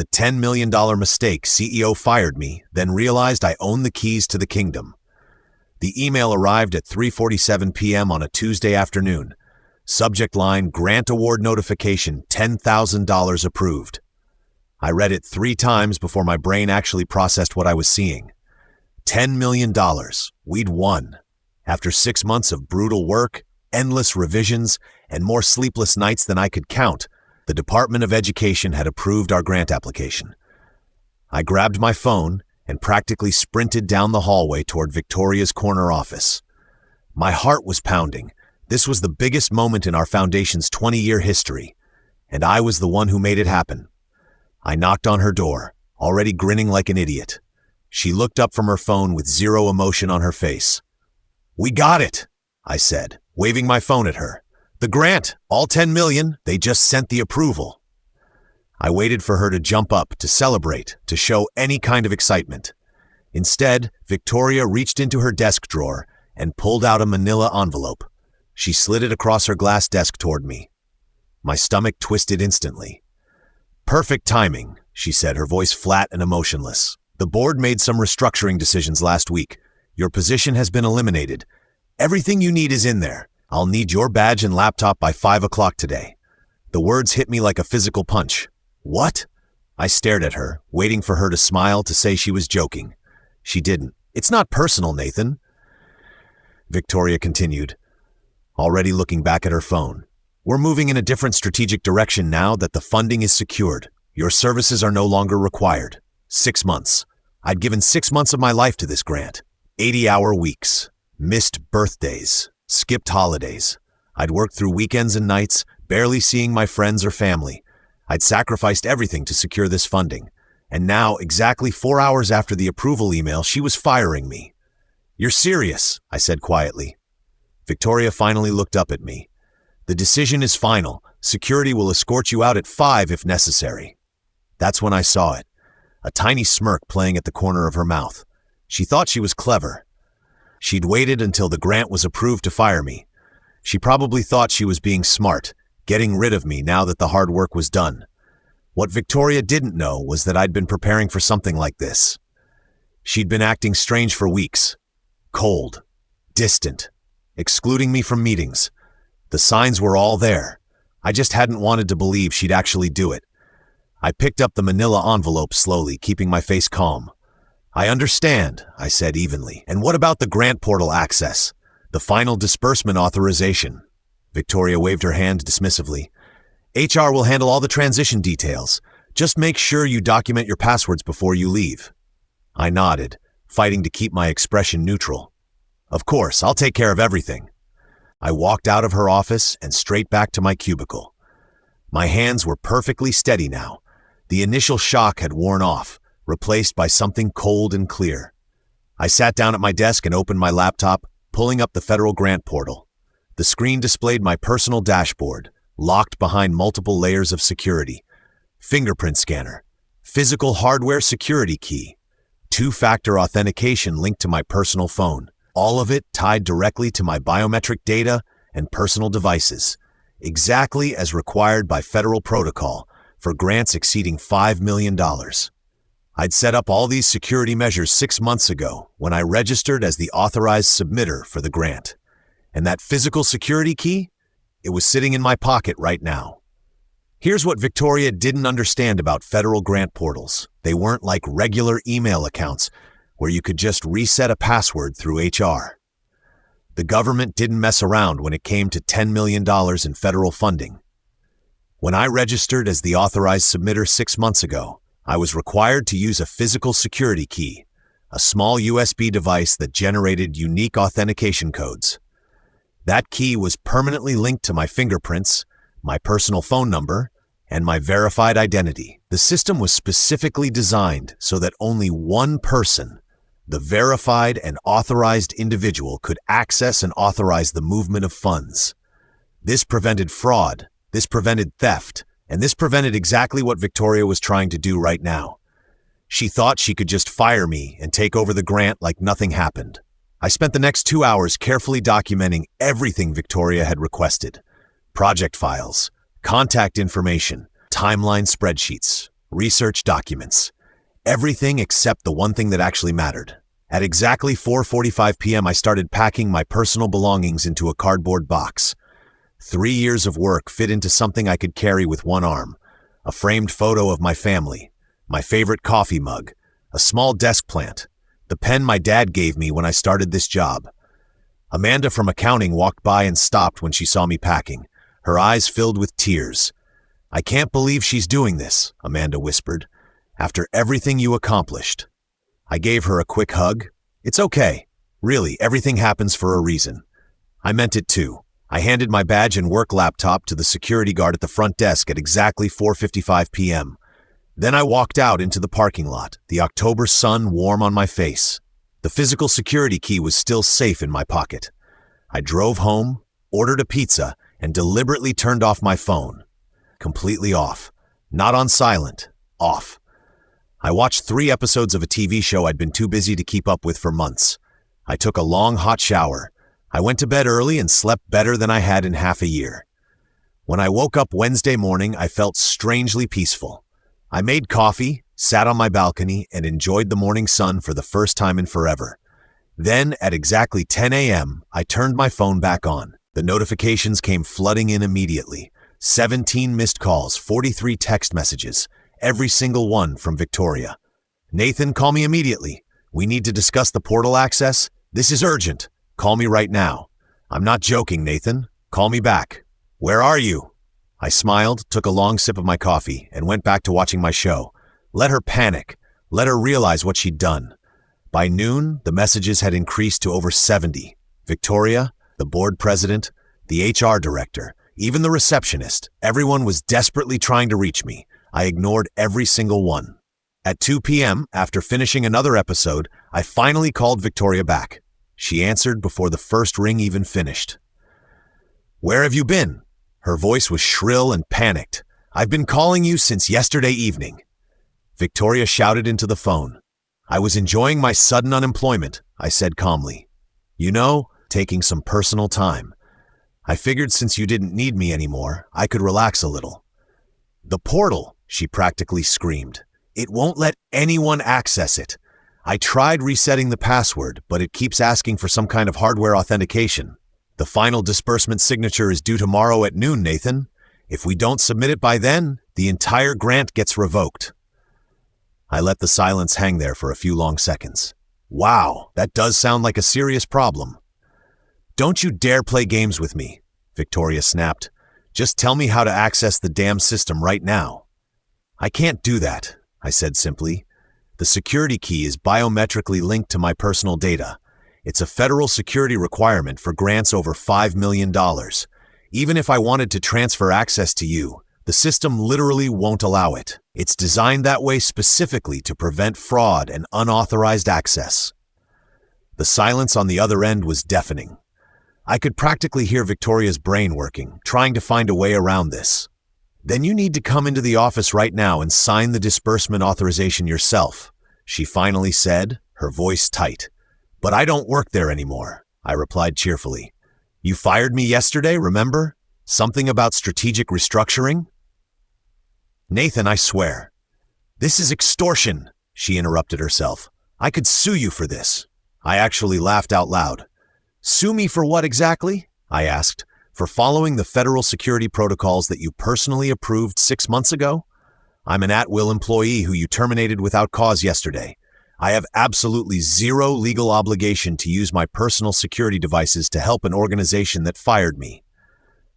The $10 million mistake. CEO fired me, then realized I own the keys to the kingdom. The email arrived at 3:47 p.m. on a Tuesday afternoon. Subject line, grant award notification, $10,000 approved. I read it 3 times before my brain actually processed what I was seeing. $10 million. We'd won. After 6 months of brutal work, endless revisions, and more sleepless nights than I could count, the Department of Education had approved our grant application. I grabbed my phone and practically sprinted down the hallway toward Victoria's corner office. My heart was pounding. This was the biggest moment in our foundation's 20-year history, and I was the one who made it happen. I knocked on her door, already grinning like an idiot. She looked up from her phone with zero emotion on her face. "We got it," I said, waving my phone at her. "The grant, all 10 million, they just sent the approval." I waited for her to jump up, to celebrate, to show any kind of excitement. Instead, Victoria reached into her desk drawer and pulled out a manila envelope. She slid it across her glass desk toward me. My stomach twisted instantly. "Perfect timing," she said, her voice flat and emotionless. "The board made some restructuring decisions last week. Your position has been eliminated. Everything you need is in there. I'll need your badge and laptop by 5 o'clock today." The words hit me like a physical punch. "What?" I stared at her, waiting for her to smile, to say she was joking. She didn't. "It's not personal, Nathan," Victoria continued, already looking back at her phone. "We're moving in a different strategic direction now that the funding is secured. Your services are no longer required. 6 months. I'd given 6 months of my life to this grant. 80-hour weeks. Missed birthdays. Skipped holidays. I'd worked through weekends and nights, barely seeing my friends or family. I'd sacrificed everything to secure this funding. And now, exactly 4 hours after the approval email, she was firing me. "You're serious," I said quietly. Victoria finally looked up at me. "The decision is final. Security will escort you out at 5 if necessary." That's when I saw it. A tiny smirk playing at the corner of her mouth. She thought she was clever. She'd waited until the grant was approved to fire me. She probably thought she was being smart, getting rid of me now that the hard work was done. What Victoria didn't know was that I'd been preparing for something like this. She'd been acting strange for weeks. Cold. Distant. Excluding me from meetings. The signs were all there. I just hadn't wanted to believe she'd actually do it. I picked up the manila envelope slowly, keeping my face calm. "I understand," I said evenly. "And what about the grant portal access? The final disbursement authorization?" Victoria waved her hand dismissively. "HR will handle all the transition details. Just make sure you document your passwords before you leave." I nodded, fighting to keep my expression neutral. "Of course, I'll take care of everything." I walked out of her office and straight back to my cubicle. My hands were perfectly steady now. The initial shock had worn off, replaced by something cold and clear. I sat down at my desk and opened my laptop, pulling up the federal grant portal. The screen displayed my personal dashboard, locked behind multiple layers of security. Fingerprint scanner, physical hardware security key, 2-factor authentication linked to my personal phone, all of it tied directly to my biometric data and personal devices, exactly as required by federal protocol for grants exceeding $5 million. I'd set up all these security measures 6 months ago when I registered as the authorized submitter for the grant. And that physical security key? It was sitting in my pocket right now. Here's what Victoria didn't understand about federal grant portals. They weren't like regular email accounts where you could just reset a password through HR. The government didn't mess around when it came to $10 million in federal funding. When I registered as the authorized submitter 6 months ago, I was required to use a physical security key, a small USB device that generated unique authentication codes. That key was permanently linked to my fingerprints, my personal phone number, and my verified identity. The system was specifically designed so that only one person, the verified and authorized individual, could access and authorize the movement of funds. This prevented fraud, this prevented theft, and this prevented exactly what Victoria was trying to do right now. She thought she could just fire me and take over the grant like nothing happened. I spent the next 2 hours carefully documenting everything Victoria had requested. Project files, contact information, timeline spreadsheets, research documents. Everything except the one thing that actually mattered. At exactly 4:45 p.m., I started packing my personal belongings into a cardboard box. 3 years of work fit into something I could carry with one arm. A framed photo of my family, my favorite coffee mug, a small desk plant, the pen my dad gave me when I started this job. Amanda from accounting walked by and stopped when she saw me packing, her eyes filled with tears. "I can't believe she's doing this," Amanda whispered. "After everything you accomplished." I gave her a quick hug. "It's okay. Really, everything happens for a reason." I meant it too. I handed my badge and work laptop to the security guard at the front desk at exactly 4:55 p.m. Then I walked out into the parking lot, the October sun warm on my face. The physical security key was still safe in my pocket. I drove home, ordered a pizza, and deliberately turned off my phone. Completely off. Not on silent. Off. I watched 3 episodes of a TV show I'd been too busy to keep up with for months. I took a long hot shower. I went to bed early and slept better than I had in half a year. When I woke up Wednesday morning, I felt strangely peaceful. I made coffee, sat on my balcony, and enjoyed the morning sun for the first time in forever. Then, at exactly 10 a.m., I turned my phone back on. The notifications came flooding in immediately. 17 missed calls, 43 text messages, every single one from Victoria. "Nathan, call me immediately. We need to discuss the portal access. This is urgent. Call me right now. I'm not joking, Nathan. Call me back. Where are you?" I smiled, took a long sip of my coffee, and went back to watching my show. Let her panic. Let her realize what she'd done. By noon, the messages had increased to over 70. Victoria, the board president, the HR director, even the receptionist, everyone was desperately trying to reach me. I ignored every single one. At 2 p.m., after finishing another episode, I finally called Victoria back. She answered before the first ring even finished. "Where have you been?" Her voice was shrill and panicked. "I've been calling you since yesterday evening." Victoria shouted into the phone. "I was enjoying my sudden unemployment," I said calmly. "You know, taking some personal time. I figured since you didn't need me anymore, I could relax a little." "The portal," she practically screamed. "It won't let anyone access it. I tried resetting the password, but it keeps asking for some kind of hardware authentication. The final disbursement signature is due tomorrow at noon, Nathan. If we don't submit it by then, the entire grant gets revoked." I let the silence hang there for a few long seconds. Wow, that does sound like a serious problem. "Don't you dare play games with me," Victoria snapped. "Just tell me how to access the damn system right now." "I can't do that," I said simply. "The security key is biometrically linked to my personal data. It's a federal security requirement for grants over $5 million. Even if I wanted to transfer access to you, the system literally won't allow it. It's designed that way specifically to prevent fraud and unauthorized access." The silence on the other end was deafening. I could practically hear Victoria's brain working, trying to find a way around this. "Then you need to come into the office right now and sign the disbursement authorization yourself," she finally said, her voice tight. "But I don't work there anymore," I replied cheerfully. "You fired me yesterday, remember? Something about strategic restructuring?" "Nathan, I swear." "This is extortion," she interrupted herself. "I could sue you for this." I actually laughed out loud. "Sue me for what exactly?" I asked. "For following the federal security protocols that you personally approved 6 months ago? I'm an at-will employee who you terminated without cause yesterday. I have absolutely zero legal obligation to use my personal security devices to help an organization that fired me."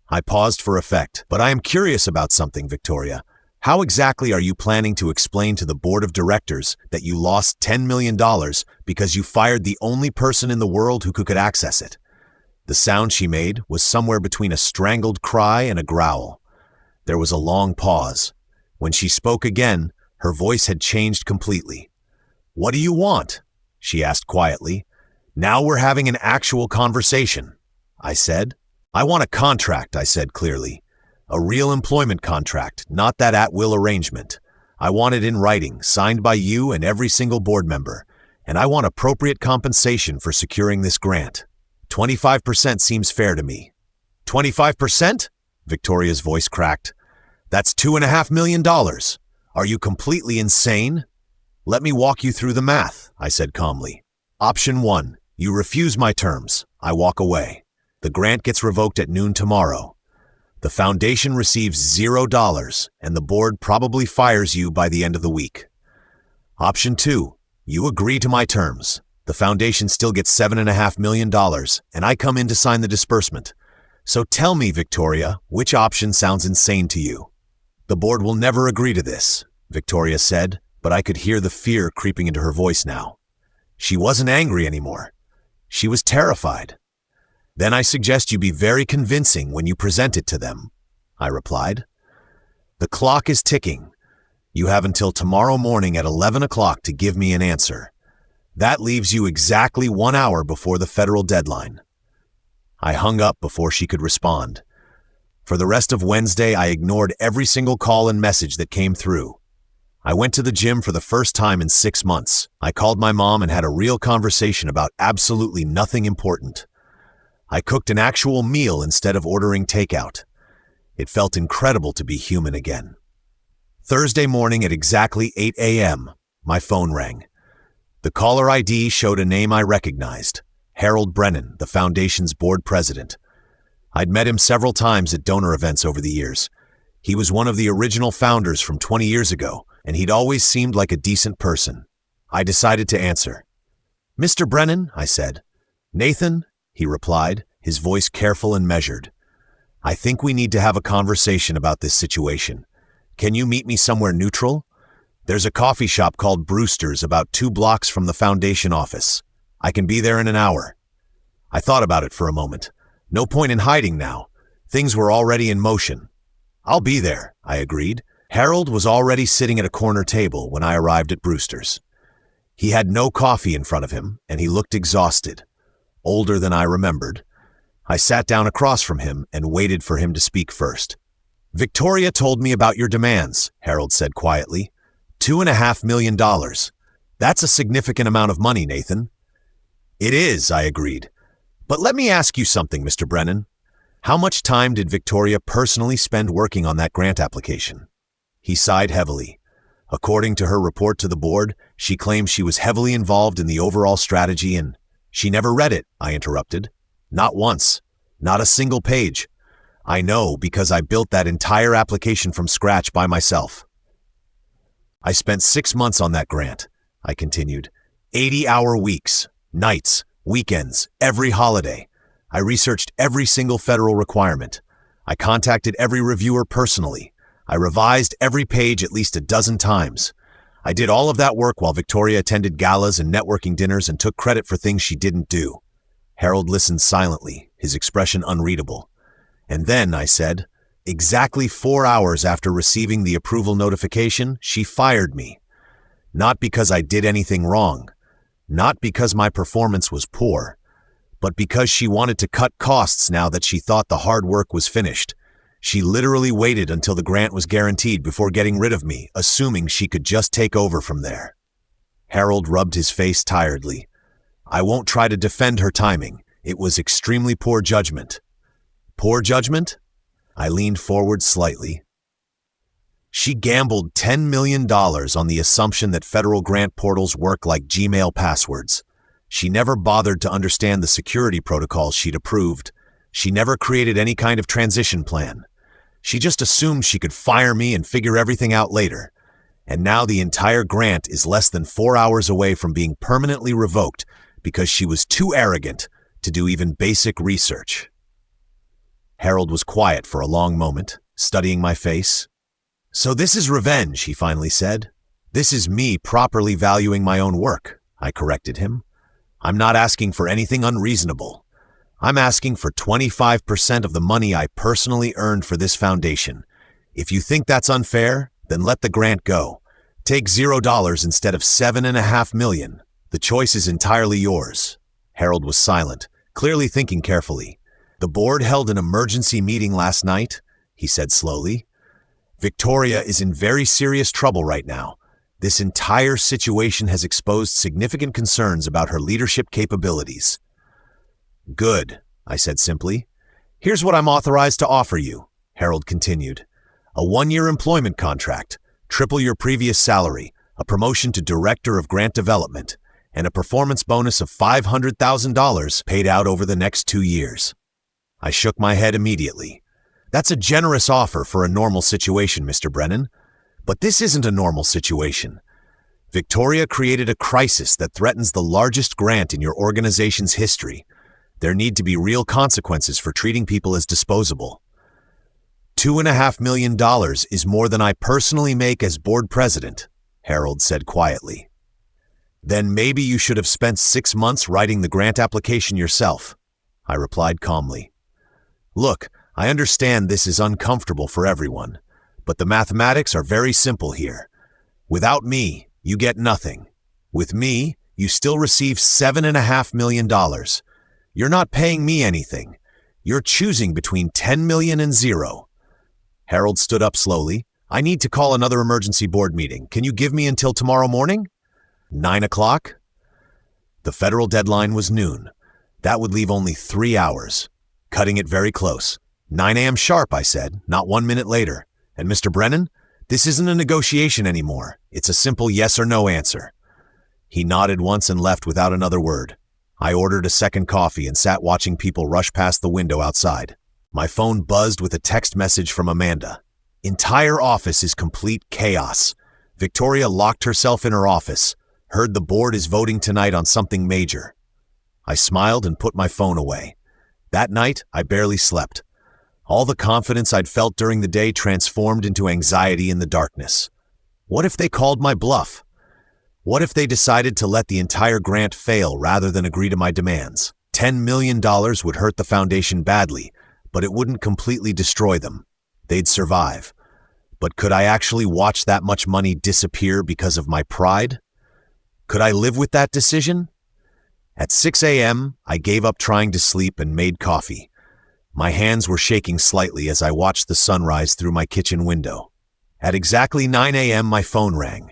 I paused for effect. "But I am curious about something, Victoria. How exactly are you planning to explain to the board of directors that you lost $10 million because you fired the only person in the world who could access it?" The sound she made was somewhere between a strangled cry and a growl. There was a long pause. When she spoke again, her voice had changed completely. "What do you want?" she asked quietly. "Now we're having an actual conversation," I said. "I want a contract," I said clearly. "A real employment contract, not that at-will arrangement. I want it in writing, signed by you and every single board member. And I want appropriate compensation for securing this grant. 25% seems fair to me." "25%? Victoria's voice cracked. "That's $2.5 million. Are you completely insane? Let me walk you through the math, I said calmly. Option 1, you refuse my terms. I walk away. The grant gets revoked at noon tomorrow. The foundation receives $0, and the board probably fires you by the end of the week. Option 2, you agree to my terms. The foundation still gets $7.5 million, and I come in to sign the disbursement. So tell me, Victoria, which option sounds insane to you? The board will never agree to this, Victoria said, but I could hear the fear creeping into her voice now. She wasn't angry anymore. She was terrified. Then I suggest you be very convincing when you present it to them, I replied. The clock is ticking. You have until tomorrow morning at 11 o'clock to give me an answer. That leaves you exactly 1 hour before the federal deadline. I hung up before she could respond. For the rest of Wednesday, I ignored every single call and message that came through. I went to the gym for the first time in 6 months. I called my mom and had a real conversation about absolutely nothing important. I cooked an actual meal instead of ordering takeout. It felt incredible to be human again. Thursday morning at exactly 8 a.m., my phone rang. The caller ID showed a name I recognized, Harold Brennan, the foundation's board president. I'd met him several times at donor events over the years. He was one of the original founders from 20 years ago, and he'd always seemed like a decent person. I decided to answer. Mr. Brennan, I said. Nathan, he replied, his voice careful and measured. I think we need to have a conversation about this situation. Can you meet me somewhere neutral? There's a coffee shop called Brewster's about 2 blocks from the foundation office. I can be there in an hour. I thought about it for a moment. No point in hiding now. Things were already in motion. I'll be there, I agreed. Harold was already sitting at a corner table when I arrived at Brewster's. He had no coffee in front of him, and he looked exhausted, older than I remembered. I sat down across from him and waited for him to speak first. Victoria told me about your demands, Harold said quietly. $2.5 million. That's a significant amount of money, Nathan. It is, I agreed. But let me ask you something, Mr. Brennan. How much time did Victoria personally spend working on that grant application? He sighed heavily. According to her report to the board, she claims she was heavily involved in the overall strategy and she never read it, I interrupted. Not once. Not a single page. I know because I built that entire application from scratch by myself. I spent 6 months on that grant, I continued. 80-hour weeks, nights, weekends, every holiday. I researched every single federal requirement. I contacted every reviewer personally. I revised every page at least a dozen times. I did all of that work while Victoria attended galas and networking dinners and took credit for things she didn't do. Harold listened silently, his expression unreadable. And then, I said, exactly 4 hours after receiving the approval notification, she fired me. Not because I did anything wrong. Not because my performance was poor. But because she wanted to cut costs now that she thought the hard work was finished. She literally waited until the grant was guaranteed before getting rid of me, assuming she could just take over from there. Harold rubbed his face tiredly. I won't try to defend her timing. It was extremely poor judgment. Poor judgment? I leaned forward slightly. She gambled $10 million on the assumption that federal grant portals work like Gmail passwords. She never bothered to understand the security protocols she'd approved. She never created any kind of transition plan. She just assumed she could fire me and figure everything out later. And now the entire grant is less than 4 hours away from being permanently revoked because she was too arrogant to do even basic research. Harold was quiet for a long moment, studying my face. So this is revenge, he finally said. This is me properly valuing my own work, I corrected him. I'm not asking for anything unreasonable. I'm asking for 25% of the money I personally earned for this foundation. If you think that's unfair, then let the grant go. Take $0 instead of $7.5 million. The choice is entirely yours. Harold was silent, clearly thinking carefully. The board held an emergency meeting last night, he said slowly. Victoria is in very serious trouble right now. This entire situation has exposed significant concerns about her leadership capabilities. Good, I said simply. Here's what I'm authorized to offer you, Harold continued. A 1-year employment contract, triple your previous salary, a promotion to Director of Grant Development, and a performance bonus of $500,000 paid out over the next 2 years. I shook my head immediately. That's a generous offer for a normal situation, Mr. Brennan. But this isn't a normal situation. Victoria created a crisis that threatens the largest grant in your organization's history. There need to be real consequences for treating people as disposable. $2.5 million is more than I personally make as board president, Harold said quietly. Then maybe you should have spent 6 months writing the grant application yourself, I replied calmly. Look, I understand this is uncomfortable for everyone, but the mathematics are very simple here. Without me, you get nothing. With me, you still receive $7.5 million. You're not paying me anything. You're choosing between $10 million and zero. Harold stood up slowly. I need to call another emergency board meeting. Can you give me until tomorrow morning? 9 o'clock? The federal deadline was noon. That would leave only 3 hours. Cutting it very close. 9 a.m. sharp, I said, not 1 minute later. And Mr. Brennan, this isn't a negotiation anymore. It's a simple yes or no answer. He nodded once and left without another word. I ordered a second coffee and sat watching people rush past the window outside. My phone buzzed with a text message from Amanda. Entire office is complete chaos. Victoria locked herself in her office. Heard the board is voting tonight on something major. I smiled and put my phone away. That night, I barely slept. All the confidence I'd felt during the day transformed into anxiety in the darkness. What if they called my bluff? What if they decided to let the entire grant fail rather than agree to my demands? $10 million would hurt the foundation badly, but it wouldn't completely destroy them. They'd survive. But could I actually watch that much money disappear because of my pride? Could I live with that decision? At 6 a.m., I gave up trying to sleep and made coffee. My hands were shaking slightly as I watched the sunrise through my kitchen window. At exactly 9 a.m., my phone rang.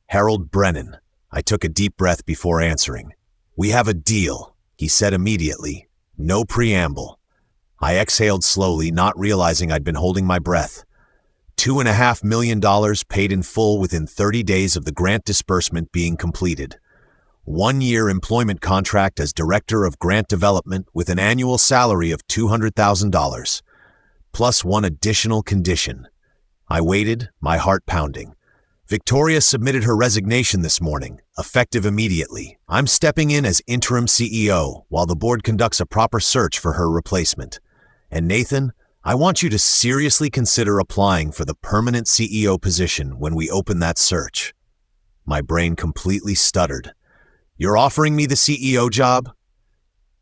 Harold Brennan. I took a deep breath before answering. We have a deal, he said immediately. No preamble. I exhaled slowly, not realizing I'd been holding my breath. $2.5 million paid in full within 30 days of the grant disbursement being completed. 1-year employment contract as Director of Grant Development with an annual salary of $200,000, plus one additional condition. I waited, my heart pounding. Victoria submitted her resignation this morning, effective immediately. I'm stepping in as interim CEO while the board conducts a proper search for her replacement. And Nathan, I want you to seriously consider applying for the permanent CEO position when we open that search. My brain completely stuttered. You're offering me the CEO job?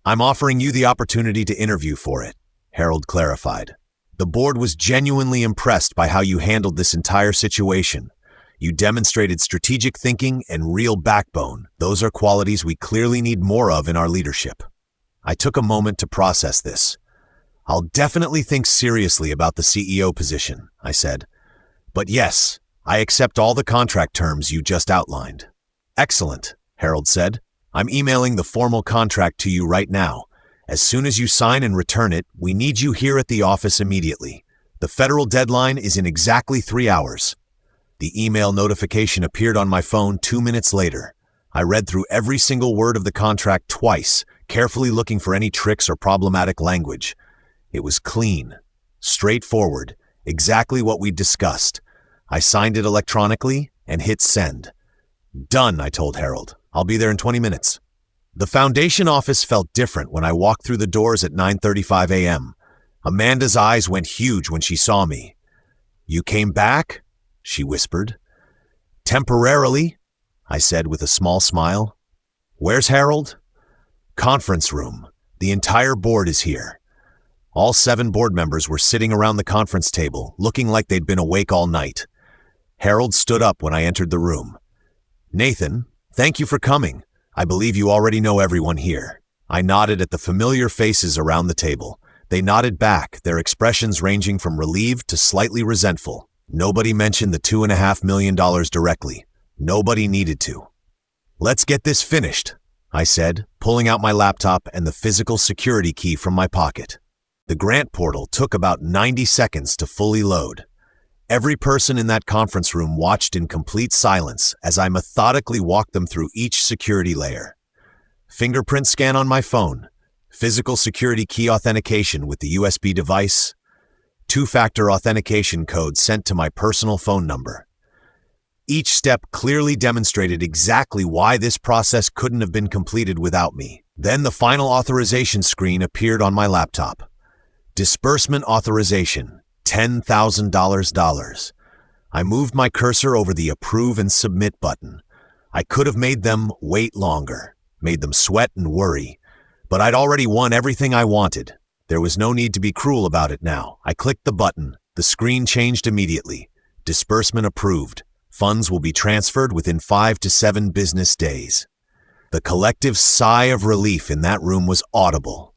I'm offering you the opportunity to interview for it, Harold clarified. The board was genuinely impressed by how you handled this entire situation. You demonstrated strategic thinking and real backbone. Those are qualities we clearly need more of in our leadership. I took a moment to process this. I'll definitely think seriously about the CEO position, I said. But yes, I accept all the contract terms you just outlined. Excellent, Harold said. I'm emailing the formal contract to you right now. As soon as you sign and return it, we need you here at the office immediately. The federal deadline is in exactly 3 hours. The email notification appeared on my phone 2 minutes later. I read through every single word of the contract twice, carefully looking for any tricks or problematic language. It was clean, straightforward, exactly what we'd discussed. I signed it electronically and hit send. Done, I told Harold. I'll be there in 20 minutes. The foundation office felt different when I walked through the doors at 9:35 a.m. Amanda's eyes went huge when she saw me. You came back? She whispered. Temporarily, I said with a small smile. Where's Harold? Conference room. The entire board is here. All 7 board members were sitting around the conference table, looking like they'd been awake all night. Harold stood up when I entered the room. Nathan, thank you for coming. I believe you already know everyone here. I nodded at the familiar faces around the table. They nodded back, their expressions ranging from relieved to slightly resentful. Nobody mentioned the $2.5 million directly. Nobody needed to. Let's get this finished, I said, pulling out my laptop and the physical security key from my pocket. The grant portal took about 90 seconds to fully load. Every person in that conference room watched in complete silence as I methodically walked them through each security layer. Fingerprint scan on my phone, physical security key authentication with the USB device, two-factor authentication code sent to my personal phone number. Each step clearly demonstrated exactly why this process couldn't have been completed without me. Then the final authorization screen appeared on my laptop. Disbursement authorization, $10,000. I moved my cursor over the Approve and Submit button. I could have made them wait longer, made them sweat and worry, but I'd already won everything I wanted. There was no need to be cruel about it now. I clicked the button. The screen changed immediately. Disbursement approved. Funds will be transferred within 5 to 7 business days. The collective sigh of relief in that room was audible.